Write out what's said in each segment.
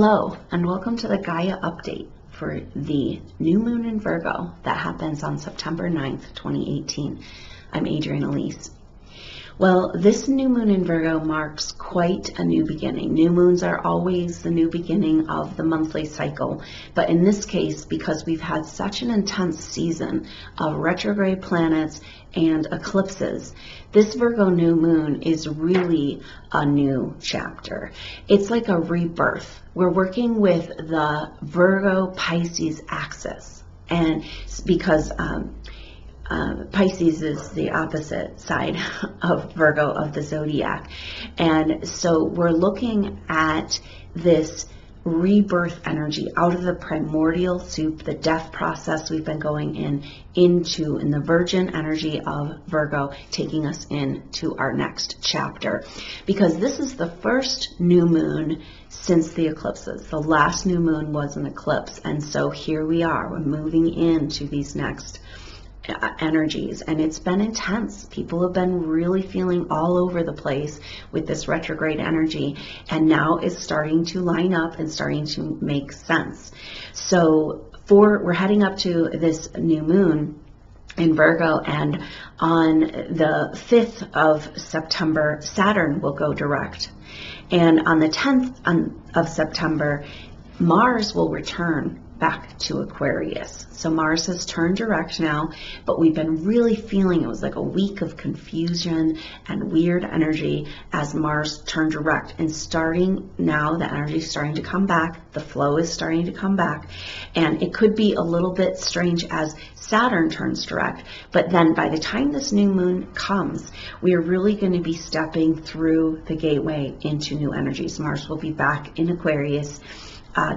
Hello, and welcome to the Gaia update for the new moon in Virgo that happens on September 9th, 2018. I'm Adrienne Elise. Well, this new moon in Virgo marks quite a new beginning. New moons are always the new beginning of the monthly cycle, but in this case, because we've had such an intense season of retrograde planets and eclipses, this Virgo new moon is really a new chapter. It's like a rebirth. We're working with the Virgo Pisces axis, and because Pisces is the opposite side of Virgo of the zodiac. And so we're looking at this rebirth energy out of the primordial soup, the death process we've been going into the virgin energy of Virgo, taking us into our next chapter. Because this is the first new moon since the eclipses. The last new moon was an eclipse. And so here we are, we're moving into these next energies, and it's been intense. People have been really feeling all over the place with this retrograde energy, and now it's starting to line up and starting to make sense. So we're heading up to this new moon in Virgo, and on the 5th of September, Saturn will go direct. And on the 10th of September, Mars will return back to Aquarius. So Mars has turned direct now, but we've been really feeling it was like a week of confusion and weird energy as Mars turned direct. And starting now, the energy is starting to come back. The flow is starting to come back. And it could be a little bit strange as Saturn turns direct. But then by the time this new moon comes, we are really going to be stepping through the gateway into new energies. Mars will be back in Aquarius.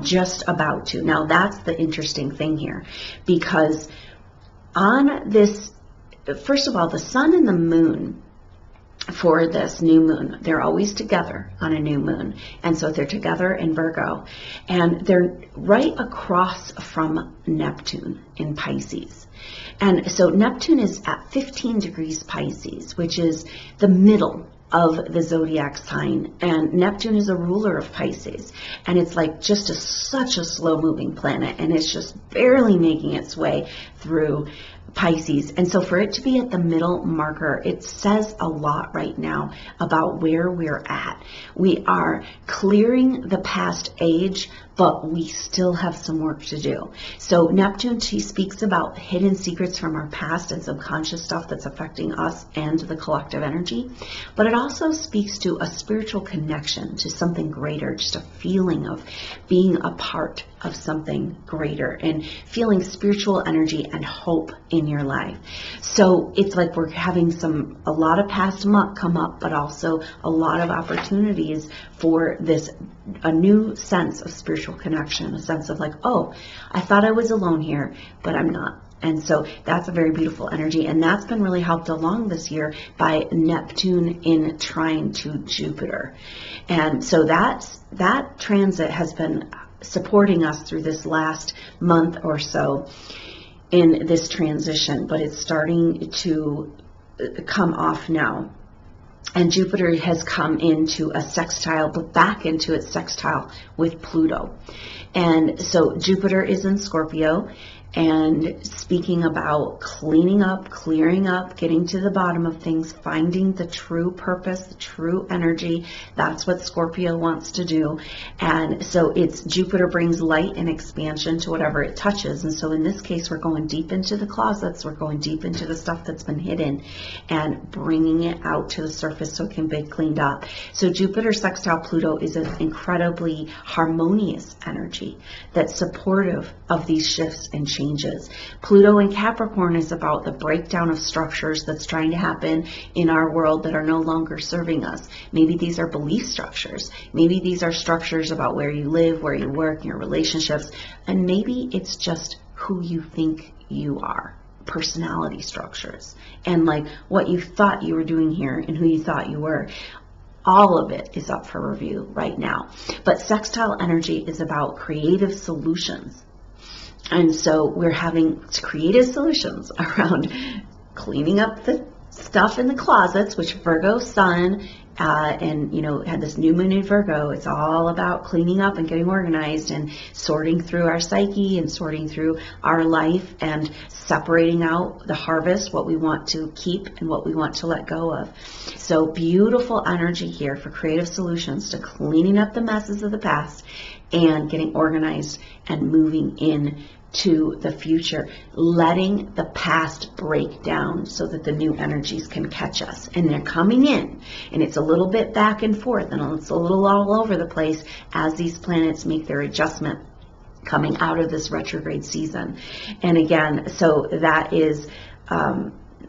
Just about to. Now that's the interesting thing here, because on this, first of all, the sun and the moon for this new moon, they're always together on a new moon. And so they're together in Virgo, and they're right across from Neptune in Pisces. And so Neptune is at 15 degrees Pisces, which is the middle of the zodiac sign, and Neptune is a ruler of Pisces, and it's like just such a slow moving planet, and it's just barely making its way through Pisces. And so for it to be at the middle marker, it says a lot right now about where we're at. We are clearing the past age, but we still have some work to do. So Neptune, she speaks about hidden secrets from our past and subconscious stuff that's affecting us and the collective energy. But it also speaks to a spiritual connection to something greater, just a feeling of being a part of something greater and feeling spiritual energy and hope in your life. So it's like we're having a lot of past muck come up, but also a lot of opportunities for a new sense of spiritual connection, a sense of like, oh, I thought I was alone here, but I'm not. And so that's a very beautiful energy, and that's been really helped along this year by Neptune in trine to Jupiter. And so that transit has been supporting us through this last month or so in this transition, but it's starting to come off now. And Jupiter has come into a sextile, but back into its sextile with Pluto. And so Jupiter is in Scorpio, and speaking about cleaning up, clearing up, getting to the bottom of things, finding the true purpose, the true energy. That's what Scorpio wants to do. And so Jupiter brings light and expansion to whatever it touches. And so in this case, we're going deep into the closets. We're going deep into the stuff that's been hidden and bringing it out to the surface so it can be cleaned up. So Jupiter sextile Pluto is an incredibly harmonious energy that's supportive of these shifts and changes. Pluto in Capricorn is about the breakdown of structures that's trying to happen in our world that are no longer serving us. Maybe these are belief structures. Maybe these are structures about where you live, where you work, your relationships, and maybe it's just who you think you are. Personality structures and like what you thought you were doing here and who you thought you were. All of it is up for review right now. But sextile energy is about creative solutions. And so we're having creative solutions around cleaning up the stuff in the closets, which Virgo sun and had this new moon in Virgo. It's all about cleaning up and getting organized and sorting through our psyche and sorting through our life and separating out the harvest, what we want to keep and what we want to let go of. So beautiful energy here for creative solutions to cleaning up the messes of the past and getting organized and moving in to the future, letting the past break down so that the new energies can catch us. And they're coming in, and it's a little bit back and forth, and it's a little all over the place as these planets make their adjustment coming out of this retrograde season. And again, so that is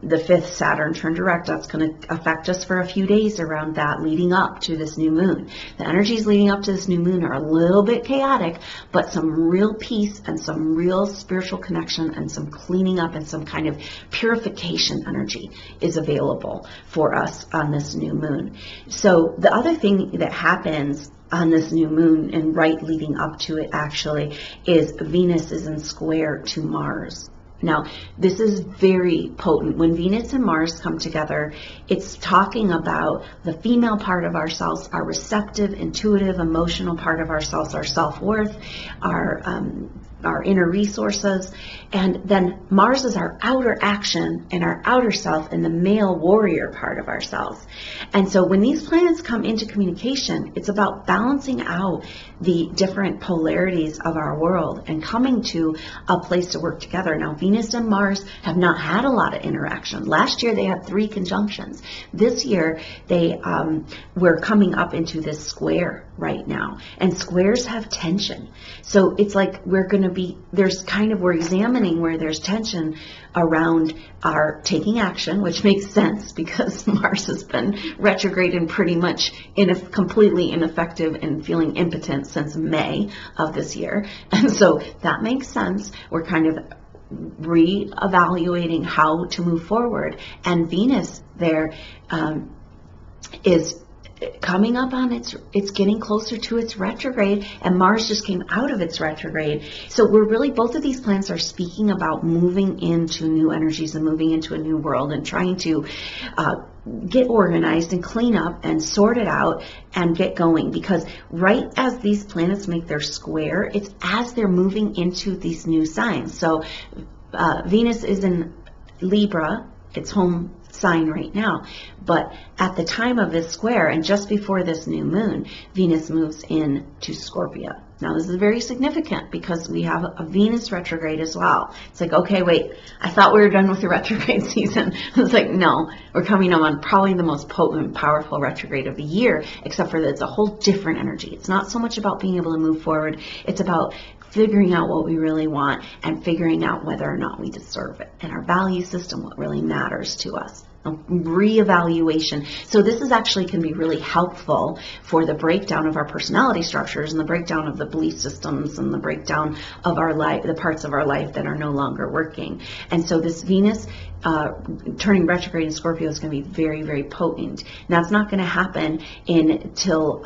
the 5th Saturn turn direct. That's going to affect us for a few days around that, leading up to this new moon. The energies leading up to this new moon are a little bit chaotic, but some real peace and some real spiritual connection and some cleaning up and some kind of purification energy is available for us on this new moon. So the other thing that happens on this new moon, and right leading up to it actually, is Venus is in square to Mars. Now, this is very potent. When Venus and Mars come together, it's talking about the female part of ourselves, our receptive, intuitive, emotional part of ourselves, our self-worth, our inner resources. And then Mars is our outer action and our outer self and the male warrior part of ourselves. And so when these planets come into communication, it's about balancing out the different polarities of our world and coming to a place to work together. Now, Venus and Mars have not had a lot of interaction. Last year, they had 3 conjunctions. This year, we're coming up into this square right now. And squares have tension. So it's like we're examining where there's tension around our taking action, which makes sense because Mars has been retrograde and pretty much completely ineffective and feeling impotent since May of this year. And so that makes sense. We're kind of re-evaluating how to move forward. And Venus there is coming up on it's getting closer to its retrograde, and Mars just came out of its retrograde. So both of these planets are speaking about moving into new energies and moving into a new world and trying to get organized and clean up and sort it out and get going. Because right as these planets make their square, it's as they're moving into these new signs. So Venus is in Libra, its home sign right now, but at the time of this square and just before this new moon, Venus moves into Scorpio. Now this is very significant because we have a Venus retrograde as well. It's like, okay, wait, I thought we were done with the retrograde season. It's like, no, we're coming up on probably the most potent, powerful retrograde of the year, except for that it's a whole different energy. It's not so much about being able to move forward. It's about figuring out what we really want and figuring out whether or not we deserve it, and our value system, what really matters to us. Reevaluation. So this is actually can be really helpful for the breakdown of our personality structures and the breakdown of the belief systems and the breakdown of our life, the parts of our life that are no longer working. And so this Venus turning retrograde in Scorpio is going to be very, very potent. Now it's not going to happen until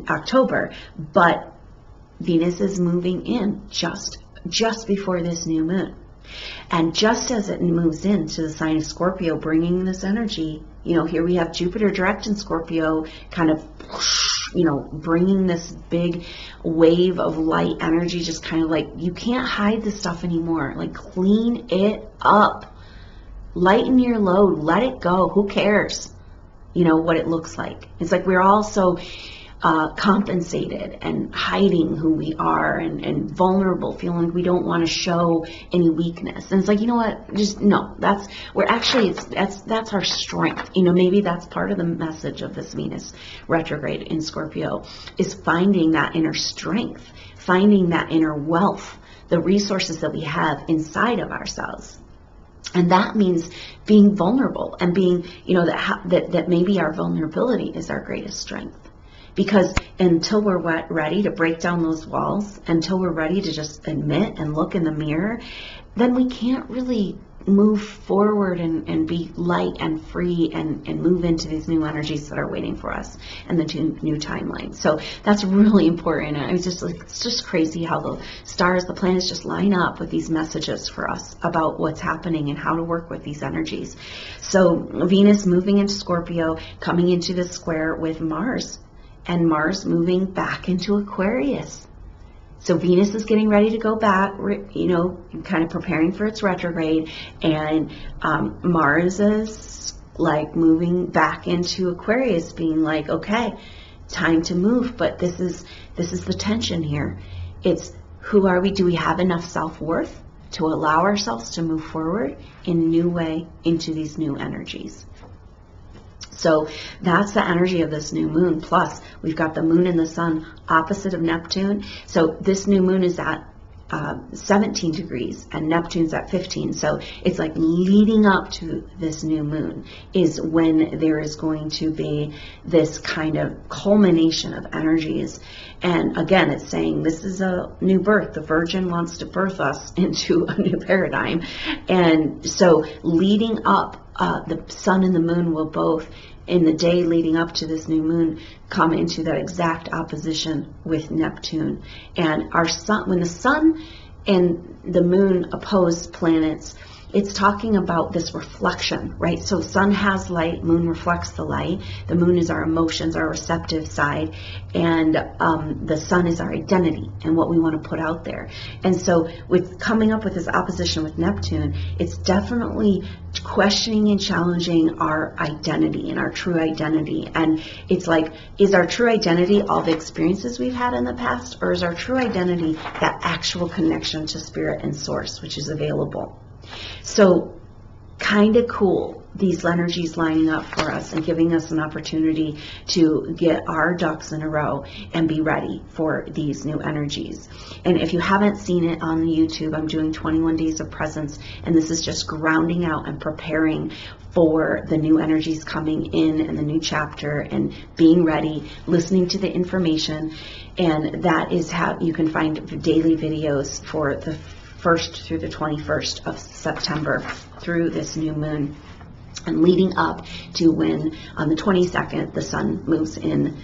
October, but Venus is moving in just before this new moon. And just as it moves into the sign of Scorpio, bringing this energy, here we have Jupiter direct in Scorpio, kind of, bringing this big wave of light energy, just kind of like, you can't hide this stuff anymore. Like, clean it up. Lighten your load. Let it go. Who cares? What it looks like. It's like we're all so compensated and hiding who we are and vulnerable, feeling like we don't want to show any weakness. And it's like, you know what, just no, that's our strength. Maybe that's part of the message of this Venus retrograde in Scorpio, is finding that inner strength, finding that inner wealth, the resources that we have inside of ourselves. And that means being vulnerable and being, that maybe our vulnerability is our greatest strength. Because until we're ready to break down those walls, until we're ready to just admit and look in the mirror, then we can't really move forward and be light and free and move into these new energies that are waiting for us and the new timeline. So that's really important. And I was just like, it's just crazy how the stars, the planets just line up with these messages for us about what's happening and how to work with these energies. So Venus moving into Scorpio, coming into the square with Mars, and Mars moving back into Aquarius. So Venus is getting ready to go back, you know, kind of preparing for its retrograde, and Mars is like moving back into Aquarius, being like, okay, time to move. But this is the tension here. It's, who are we? Do we have enough self-worth to allow ourselves to move forward in a new way into these new energies? So that's the energy of this new moon. Plus, we've got the moon and the sun opposite of Neptune. So this new moon is at 17 degrees and Neptune's at 15. So it's like leading up to this new moon is when there is going to be this kind of culmination of energies. And again, it's saying this is a new birth. The Virgin wants to birth us into a new paradigm. And so leading up, the sun and the moon will both, in the day leading up to this new moon, come into that exact opposition with Neptune. And our sun, when the sun and the moon oppose planets, it's talking about this reflection, right? So sun has light, moon reflects the light. The moon is our emotions, our receptive side, and the sun is our identity and what we want to put out there. And so with coming up with this opposition with Neptune, it's definitely questioning and challenging our identity and our true identity. And it's like, is our true identity all the experiences we've had in the past, or is our true identity that actual connection to spirit and source, which is available? So kind of cool, these energies lining up for us and giving us an opportunity to get our ducks in a row and be ready for these new energies. And if you haven't seen it on YouTube, I'm doing 21 days of presence, and this is just grounding out and preparing for the new energies coming in and the new chapter and being ready, listening to the information. And that is how you can find daily videos for the 1st through the 21st of September through this new moon, and leading up to when on the 22nd the sun moves in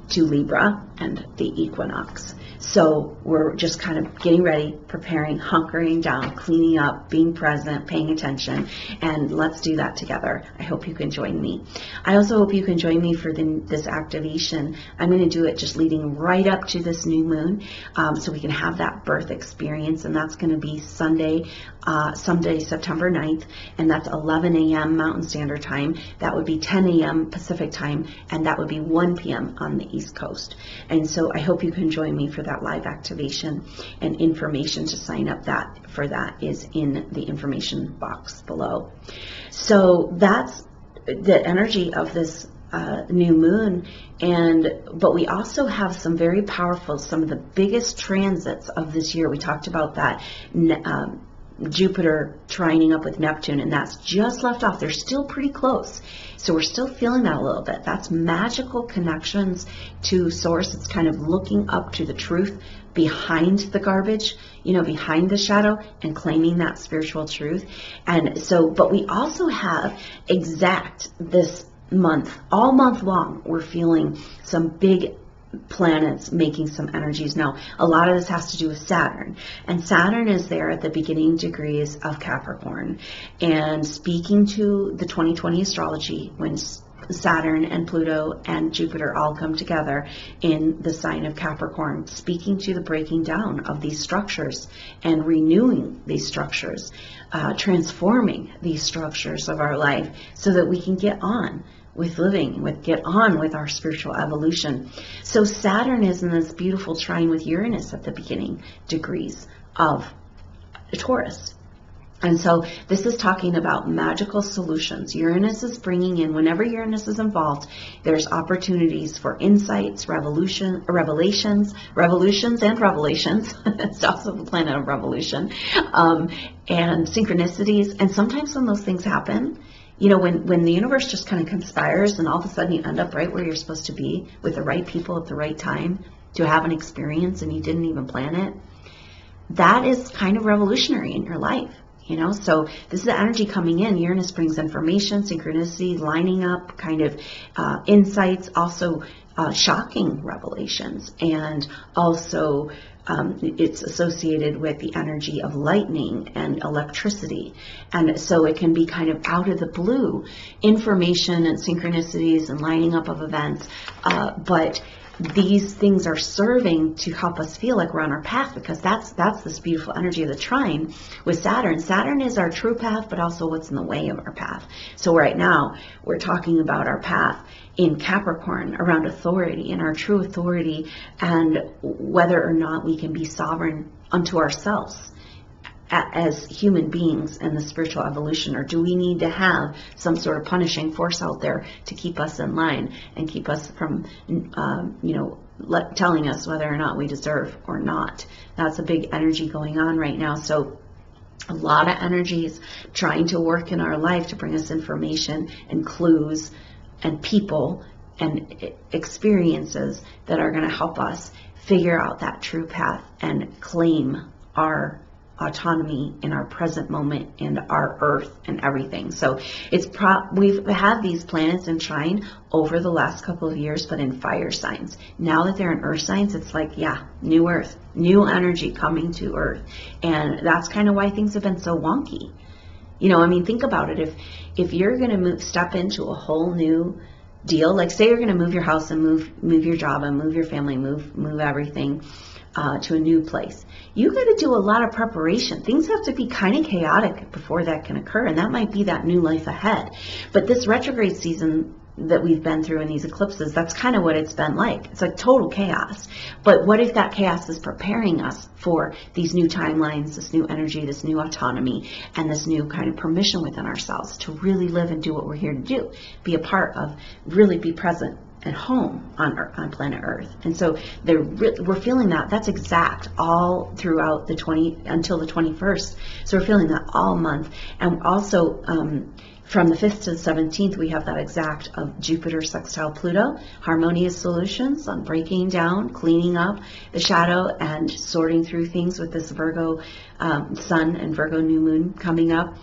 to Libra and the equinox. So we're just kind of getting ready, preparing, hunkering down, cleaning up, being present, paying attention, and let's do that together. I hope you can join me. I also hope you can join me for this activation. I'm going to do it just leading right up to this new moon, so we can have that birth experience, and that's going to be Sunday, September 9th, and that's 11 a.m. Mountain Standard Time. That would be 10 a.m. Pacific Time, and that would be 1 p.m. on the East Coast. And so I hope you can join me for that live activation, and information to sign up for that is in the information box below. So that's the energy of this new moon, but we also have some very powerful, some of the biggest transits of this year. We talked about that Jupiter trining up with Neptune, and that's just left off. They're still pretty close, so we're still feeling that a little bit. That's magical connections to source. It's kind of looking up to the truth behind the garbage, behind the shadow, and claiming that spiritual truth. And so, but we also have this month, all month long, we're feeling some big planets making some energies. Now, a lot of this has to do with Saturn, and Saturn is there at the beginning degrees of Capricorn, and speaking to the 2020 astrology, when Saturn and Pluto and Jupiter all come together in the sign of Capricorn, speaking to the breaking down of these structures and renewing these structures, transforming these structures of our life so that we can get on with living, get on with our spiritual evolution. So Saturn is in this beautiful trine with Uranus at the beginning degrees of Taurus. And so this is talking about magical solutions. Uranus is bringing in, whenever Uranus is involved, there's opportunities for insights, revelations. It's also the planet of revolution, and synchronicities. And sometimes when those things happen, when the universe just kind of conspires and all of a sudden you end up right where you're supposed to be with the right people at the right time to have an experience and you didn't even plan it, that is kind of revolutionary in your life. You know, so this is the energy coming in. Uranus brings information, synchronicity, lining up, kind of insights, also shocking revelations, and also it's associated with the energy of lightning and electricity. And so it can be kind of out of the blue information and synchronicities and lining up of events, but these things are serving to help us feel like we're on our path, because that's this beautiful energy of the trine with Saturn. Saturn is our true path, but also what's in the way of our path. So right now we're talking about our path in Capricorn around authority and our true authority, and whether or not we can be sovereign unto ourselves as human beings in the spiritual evolution, or do we need to have some sort of punishing force out there to keep us in line and keep us from telling us whether or not we deserve or not. That's a big energy going on right now. So a lot of energies trying to work in our life to bring us information and clues and people and experiences that are going to help us figure out that true path and claim our autonomy in our present moment and our earth and everything. So it's we've had these planets in trine over the last couple of years, but in fire signs. Now that they're in earth signs, it's like, yeah, new earth, new energy coming to earth. And that's kind of why things have been so wonky. You know, I mean, think about it. If you're going to step into a whole new deal, like say you're going to move your house and move your job and move your family, move everything to a new place, you got to do a lot of preparation. Things have to be kind of chaotic before that can occur, and that might be that new life ahead. But this retrograde season that we've been through in these eclipses, that's kind of what it's been like. It's like total chaos. But what if that chaos is preparing us for these new timelines, this new energy, this new autonomy, and this new kind of permission within ourselves to really live and do what we're here to do, be a part of, really be present at home on planet Earth. And so we're feeling that. That's exact all throughout until the 21st. So we're feeling that all month. And also from the 5th to the 17th, we have that exact of Jupiter sextile Pluto, harmonious solutions on breaking down, cleaning up the shadow, and sorting through things with this Virgo Sun and Virgo New Moon coming up.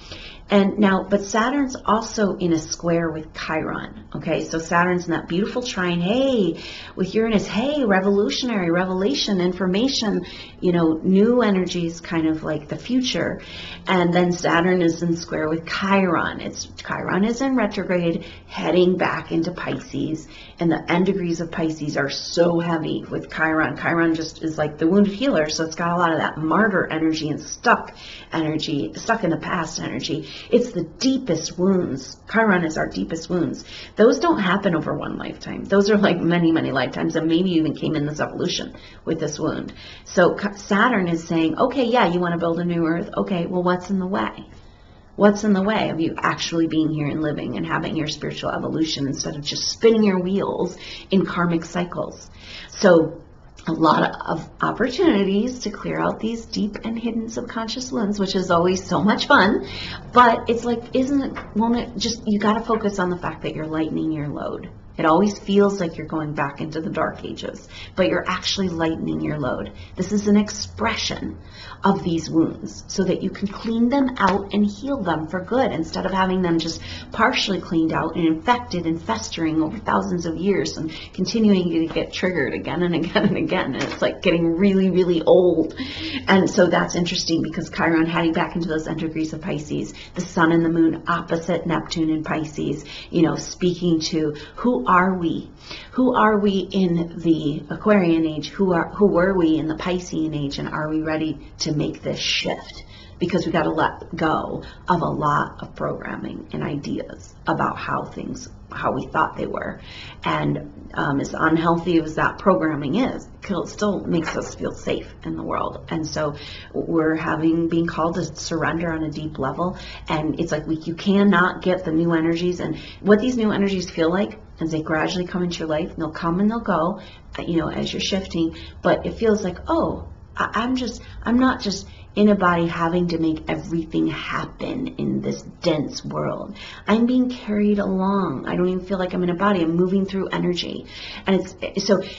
And now, but Saturn's also in a square with Chiron, okay? So Saturn's in that beautiful trine, hey, with Uranus, hey, revolutionary, revelation, information, you know, new energies, kind of like the future. And then Saturn is in square with Chiron. Chiron is in retrograde, heading back into Pisces. And the end degrees of Pisces are so heavy with Chiron. Chiron just is like the wounded healer, so it's got a lot of that martyr energy and stuck in the past energy. It's the deepest wounds. Chiron is our deepest wounds. Those don't happen over one lifetime. Those are like many, many lifetimes, and maybe you even came in this evolution with this wound. So Saturn is saying, okay, yeah, you want to build a new earth? Okay, well, what's in the way? What's in the way of you actually being here and living and having your spiritual evolution instead of just spinning your wheels in karmic cycles? So a lot of opportunities to clear out these deep and hidden subconscious wounds, which is always so much fun. But it's like, won't it just, you got to focus on the fact that you're lightening your load. It always feels like you're going back into the dark ages, but you're actually lightening your load. This is an expression of these wounds so that you can clean them out and heal them for good, instead of having them just partially cleaned out and infected and festering over thousands of years and continuing to get triggered again and again and again. And it's like getting really, really old. And so that's interesting, because Chiron heading back into those end degrees of Pisces, the sun and the moon opposite Neptune in Pisces, you know, speaking to who are we? Who are we in the Aquarian age? Who were we in the Piscean age? And are we ready to make this shift? Because we got to let go of a lot of programming and ideas about how we thought they were. And as unhealthy as that programming is, it still makes us feel safe in the world. And so we're being called to surrender on a deep level. And it's like you cannot get the new energies. And what these new energies feel like as they gradually come into your life, and they'll come and they'll go, you know, as you're shifting. But it feels like, oh, I'm not just in a body having to make everything happen in this dense world. I'm being carried along. I don't even feel like I'm in a body. I'm moving through energy. And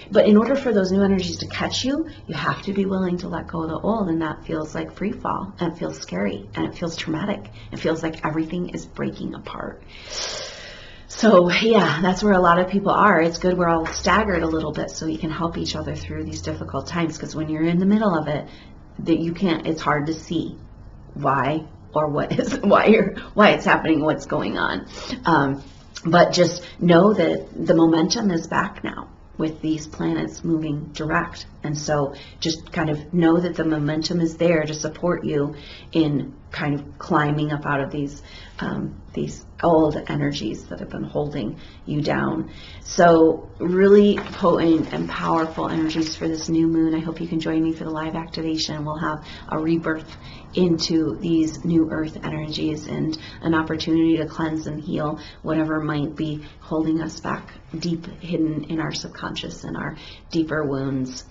but in order for those new energies to catch you, you have to be willing to let go of the old, and that feels like free fall, and it feels scary, and it feels traumatic. It feels like everything is breaking apart. So yeah, that's where a lot of people are. It's good we're all staggered a little bit so we can help each other through these difficult times, because when you're in the middle of it, it's hard to see why or why it's happening, what's going on. But just know that the momentum is back now with these planets moving direct. And so just kind of know that the momentum is there to support you in kind of climbing up out of these old energies that have been holding you down. So really potent and powerful energies for this new moon. I hope you can join me for the live activation. We'll have a rebirth into these new earth energies and an opportunity to cleanse and heal whatever might be holding us back deep hidden in our subconscious and our deeper wounds.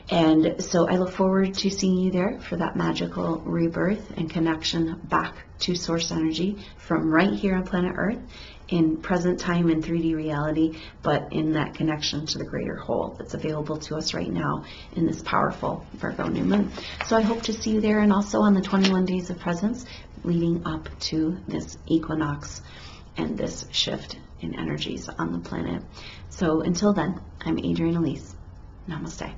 And so I look forward to seeing you there for that magical rebirth and connection back to source energy from right here on planet Earth in present time in 3D reality, but in that connection to the greater whole that's available to us right now in this powerful Virgo new moon. So I hope to see you there, and also on the 21 days of presence leading up to this equinox and this shift in energies on the planet. So until then, I'm Adrienne Elise. Namaste.